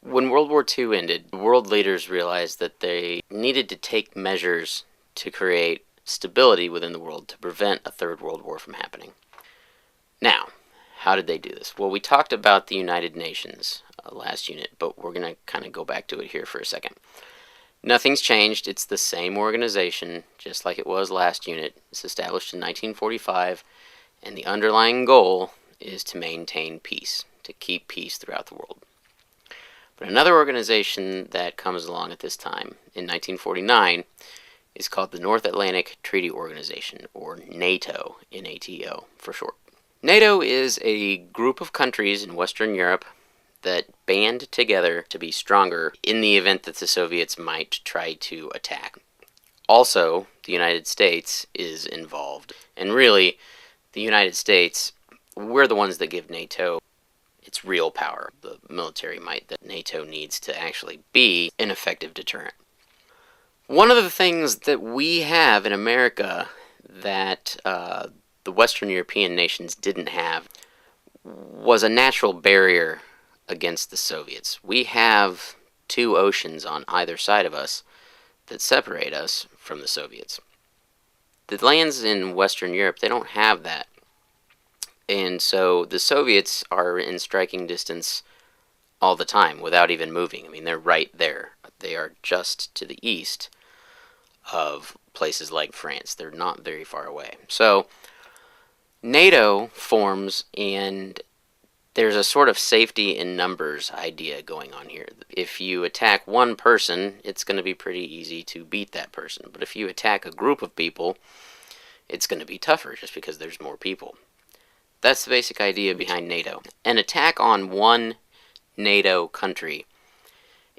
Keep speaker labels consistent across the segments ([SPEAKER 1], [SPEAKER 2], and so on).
[SPEAKER 1] When World War II ended, world leaders realized that they needed to take measures to create stability within the world to prevent a third world war from happening. Now, how did they do this? Well, we talked about the United Nations last unit, but we're going to kind of go back to it here for a second. Nothing's changed. It's the same organization, just like it was last unit. It's established in 1945, and the underlying goal is to maintain peace, to keep peace throughout the world. But another organization that comes along at this time, in 1949, is called the North Atlantic Treaty Organization, or NATO, NATO for short. NATO is a group of countries in Western Europe that band together to be stronger in the event that the Soviets might try to attack. Also, the United States is involved. And really, the United States, we're the ones that give NATO its real power, the military might that NATO needs to actually be an effective deterrent. One of the things that we have in America that the Western European nations didn't have was a natural barrier against the Soviets. We have two oceans on either side of us that separate us from the Soviets. The lands in Western Europe, they don't have that. And so the Soviets are in striking distance all the time without even moving. I mean, they're right there. They are just to the east of places like France. They're not very far away. So NATO forms, and there's a sort of safety in numbers idea going on here. If you attack one person, it's going to be pretty easy to beat that person. But if you attack a group of people, it's going to be tougher just because there's more people. That's the basic idea behind NATO. An attack on one NATO country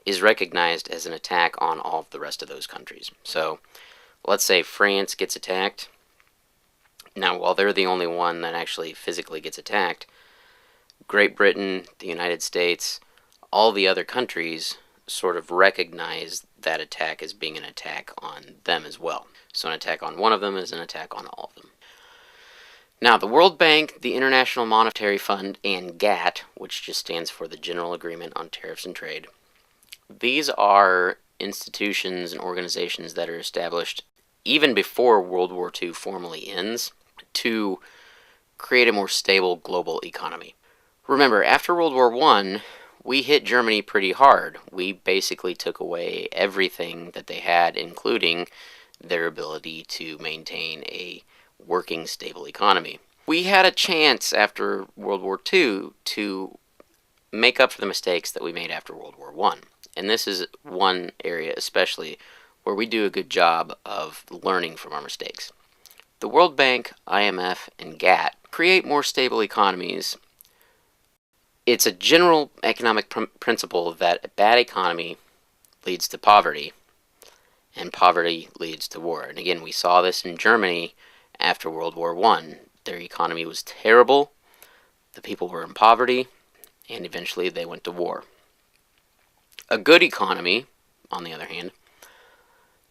[SPEAKER 1] is recognized as an attack on all of the rest of those countries. So, let's say France gets attacked. Now, while they're the only one that actually physically gets attacked, Great Britain, the United States, all the other countries sort of recognize that attack as being an attack on them as well. So an attack on one of them is an attack on all of them. Now, the World Bank, the International Monetary Fund, and GATT, which just stands for the General Agreement on Tariffs and Trade, these are institutions and organizations that are established even before World War II formally ends to create a more stable global economy. Remember, after World War I, we hit Germany pretty hard. We basically took away everything that they had, including their ability to maintain a working, stable economy. We had a chance after World War II to make up for the mistakes that we made after World War I. And this is one area especially where we do a good job of learning from our mistakes. The World Bank, IMF, and GATT create more stable economies. It's a general economic principle that a bad economy leads to poverty, and poverty leads to war. And again, we saw this in Germany after World War I. Their economy was terrible, the people were in poverty, and eventually they went to war. A good economy, on the other hand,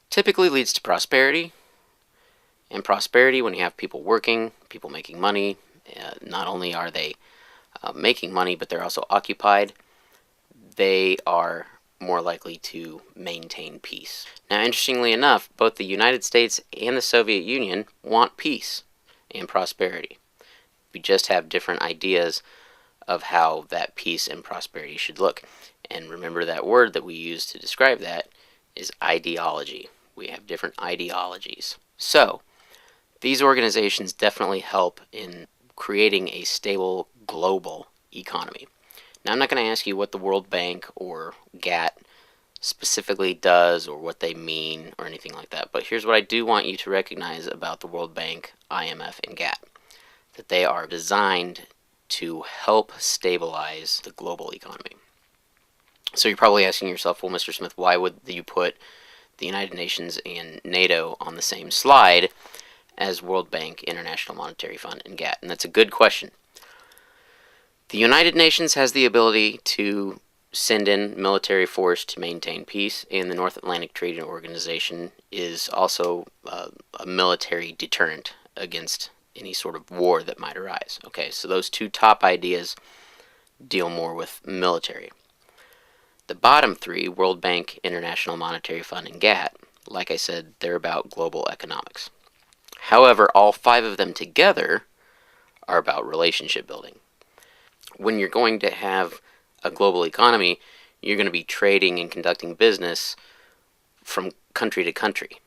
[SPEAKER 1] typically leads to prosperity, and prosperity, when you have people working, people making money, not only are they making money, but they're also occupied, they are more likely to maintain peace. Now, interestingly enough, both the United States and the Soviet Union want peace and prosperity. We just have different ideas of how that peace and prosperity should look. And remember, that word that we use to describe that is ideology. We have different ideologies. So, these organizations definitely help in creating a stable global economy. Now, I'm not going to ask you what the World Bank or GATT specifically does or what they mean or anything like that, but here's what I do want you to recognize about the World Bank, IMF, and GATT. That they are designed to help stabilize the global economy. So you're probably asking yourself, well, Mr. Smith, why would you put the United Nations and NATO on the same slide as World Bank, International Monetary Fund, and GATT? And that's a good question. The United Nations has the ability to send in military force to maintain peace, and the North Atlantic Treaty Organization is also a military deterrent against any sort of war that might arise. Okay, so those two top ideas deal more with military. The bottom three, World Bank, International Monetary Fund, and GATT, like I said, they're about global economics. However, all five of them together are about relationship building. When you're going to have a global economy, you're going to be trading and conducting business from country to country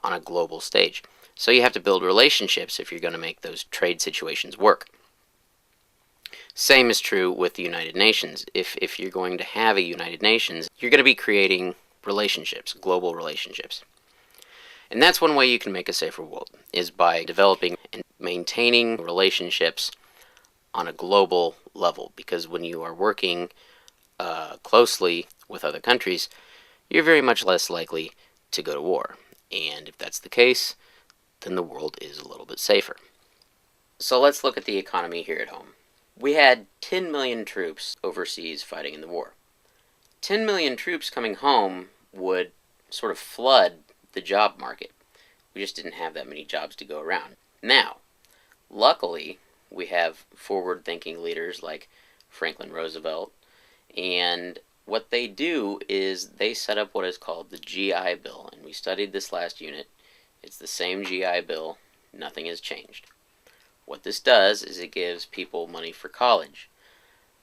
[SPEAKER 1] on a global stage. So you have to build relationships if you're going to make those trade situations work. Same is true with the United Nations. If you're going to have a United Nations, you're going to be creating relationships, global relationships. And that's one way you can make a safer world, is by developing and maintaining relationships on a global level. Because when you are working closely with other countries, you're very much less likely to go to war. And if that's the case, then the world is a little bit safer. So let's look at the economy here at home. We had 10 million troops overseas fighting in the war. 10 million troops coming home would sort of flood the job market. We just didn't have that many jobs to go around. Now, luckily, we have forward-thinking leaders like Franklin Roosevelt, and what they do is they set up what is called the GI Bill, and we studied this last unit. It's the same GI Bill. Nothing has changed. What this does is it gives people money for college,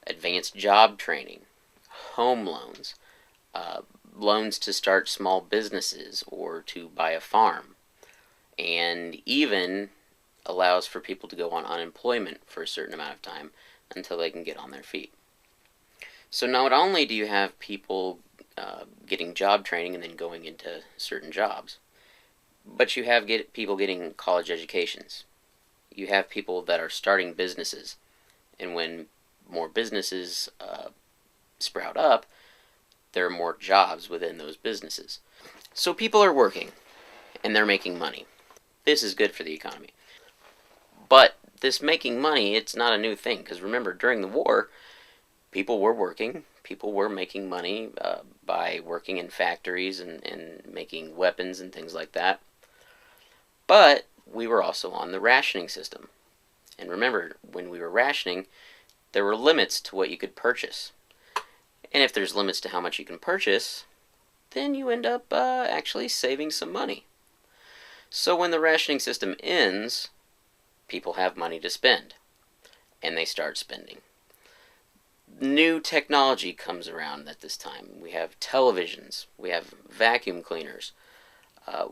[SPEAKER 1] advanced job training, home loans, loans to start small businesses or to buy a farm, and even allows for people to go on unemployment for a certain amount of time until they can get on their feet. So not only do you have people getting job training and then going into certain jobs, but you have people getting college educations. You have people that are starting businesses, and when more businesses sprout up, there are more jobs within those businesses. So people are working, and they're making money. This is good for the economy. But this making money, it's not a new thing, because remember, during the war, people were working, people were making money by working in factories and making weapons and things like that. But we were also on the rationing system. And remember, when we were rationing, there were limits to what you could purchase. And if there's limits to how much you can purchase, then you end up actually saving some money. So when the rationing system ends, people have money to spend, and they start spending. New technology comes around at this time. We have televisions, we have vacuum cleaners,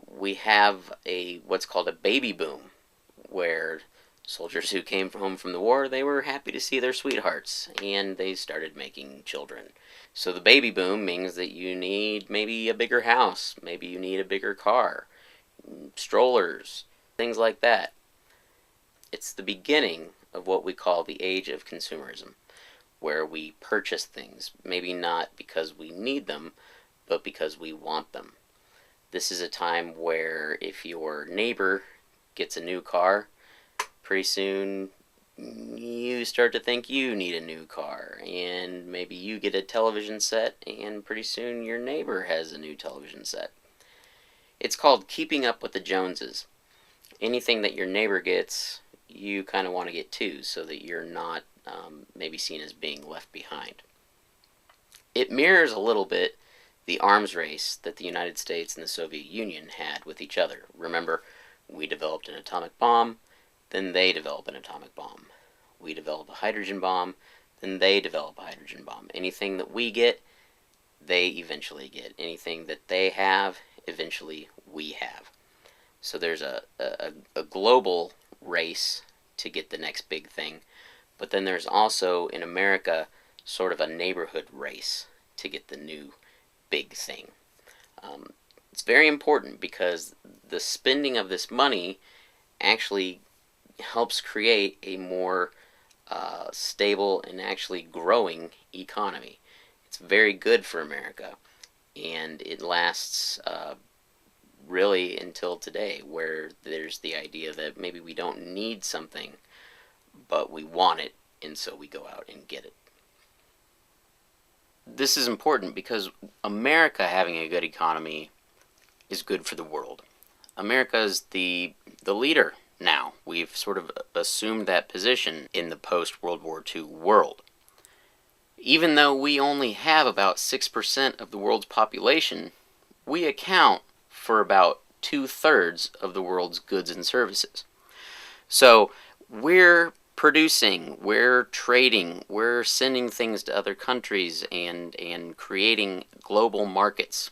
[SPEAKER 1] we have what's called a baby boom, where soldiers who came home from the war, they were happy to see their sweethearts, and they started making children. So the baby boom means that you need maybe a bigger house, maybe you need a bigger car, strollers, things like that. It's the beginning of what we call the age of consumerism, where we purchase things, maybe not because we need them, but because we want them. This is a time where if your neighbor gets a new car, pretty soon you start to think you need a new car, and maybe you get a television set, and pretty soon your neighbor has a new television set. It's called keeping up with the Joneses. Anything that your neighbor gets, you kind of want to get too, so that you're not maybe seen as being left behind. It mirrors a little bit the arms race that the United States and the Soviet Union had with each other. Remember, we developed an atomic bomb, then they develop an atomic bomb. We develop a hydrogen bomb, then they develop a hydrogen bomb. Anything that we get, they eventually get. Anything that they have, eventually we have. So there's a global race to get the next big thing, but then there's also, in America, sort of a neighborhood race to get the new big thing. It's very important because the spending of this money actually helps create a more stable and actually growing economy. It's very good for America, and it lasts really until today, where there's the idea that maybe we don't need something, but we want it, and so we go out and get it. This is important because America having a good economy is good for the world. America is the leader now. We've sort of assumed that position in the post-World War II world. Even though we only have about 6% of the world's population, we account for about 2/3 of the world's goods and services. So we're producing, we're trading, we're sending things to other countries and creating global markets.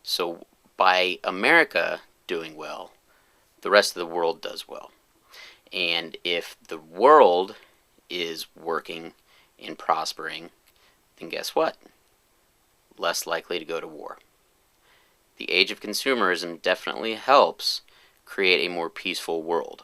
[SPEAKER 1] So by America doing well, the rest of the world does well. And if the world is working and prospering, then guess what? Less likely to go to war. The age of consumerism definitely helps create a more peaceful world.